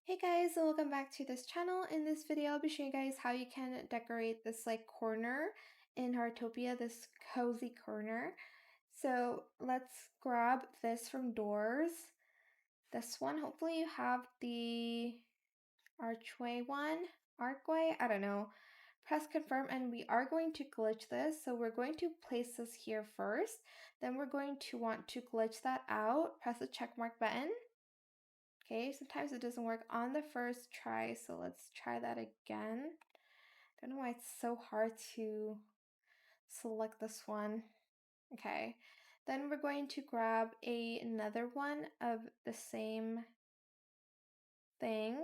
Hey guys, and welcome back to this channel. In this video, I'll be showing you guys how you can decorate this corner in Heartopia, this cozy corner. So let's grab this from doors. This one, hopefully you have the archway, I don't know. Press confirm and we are going to glitch this. So we're going to place this here first. Then we're going to want to glitch that out. Press the check mark button. Okay, sometimes it doesn't work on the first try, so let's try that again. Don't know why it's so hard to select this one. Okay, then we're going to grab another one of the same thing,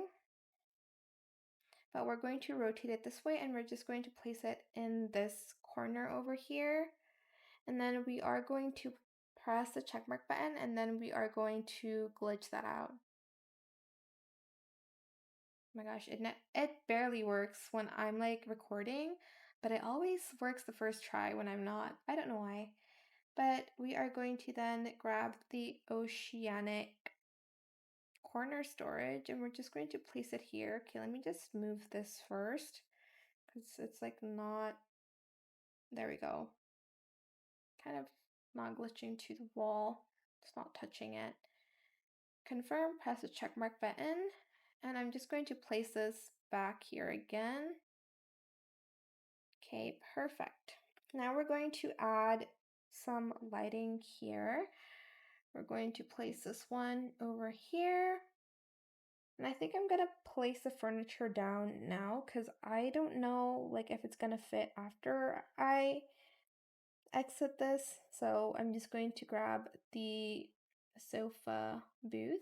but we're going to rotate it this way and we're just going to place it in this corner over here. And then we are going to press the checkmark button and then we are going to glitch that out. Oh my gosh, it barely works when I'm recording, but it always works the first try when I'm not. I don't know why. But we are going to then grab the oceanic corner storage and we're just going to place it here. Okay, let me just move this first because it's not, there we go. Kind of not glitching to the wall, it's not touching it. Confirm, press the check mark button, and I'm just going to place this back here again. Okay, perfect. Now we're going to add some lighting here. We're going to place this one over here. And I think I'm gonna place the furniture down now because I don't know if it's gonna fit after I exit this. So I'm just going to grab the sofa booth.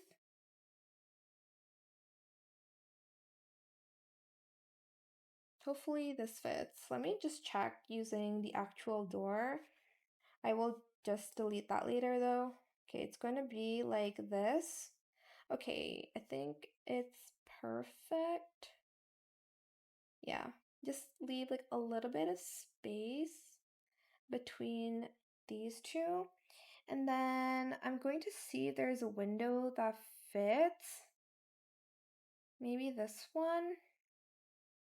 Hopefully this fits. Let me just check using the actual door. I will just delete that later though. Okay, it's going to be like this. Okay, I think it's perfect. Yeah, just leave a little bit of space between these two. And then I'm going to see if there's a window that fits. Maybe this one.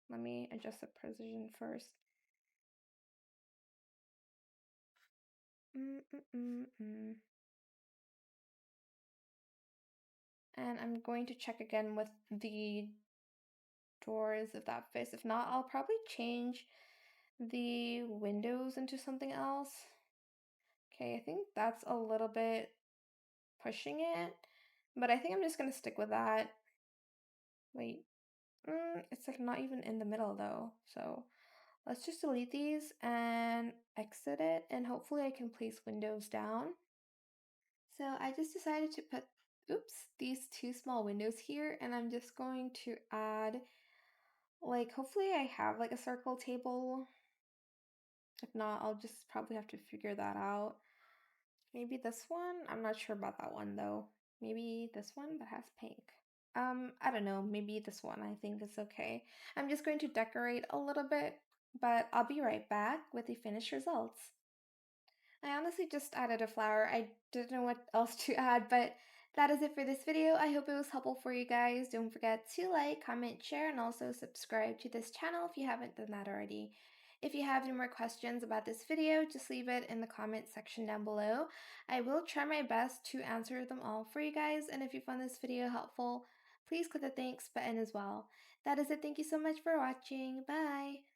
Let me adjust the precision first. And I'm going to check again with the doors if that fits. If not, I'll probably change the windows into something else. Okay, I think that's a little bit pushing it, but I think I'm just gonna stick with that. Wait, it's not even in the middle though, so let's just delete these and exit it, and hopefully I can place windows down. So I just decided to put, these two small windows here, and I'm just going to add, hopefully I have a circle table. If not, I'll just probably have to figure that out. Maybe this one? I'm not sure about that one though. Maybe this one that has pink. I don't know, maybe this one I think is okay. I'm just going to decorate a little bit, but I'll be right back with the finished results. I honestly just added a flower. I didn't know what else to add, but that is it for this video. I hope it was helpful for you guys. Don't forget to like, comment, share, and also subscribe to this channel if you haven't done that already. If you have any more questions about this video, just leave it in the comment section down below. I will try my best to answer them all for you guys, and if you found this video helpful, please click the thanks button as well. That is it. Thank you so much for watching. Bye!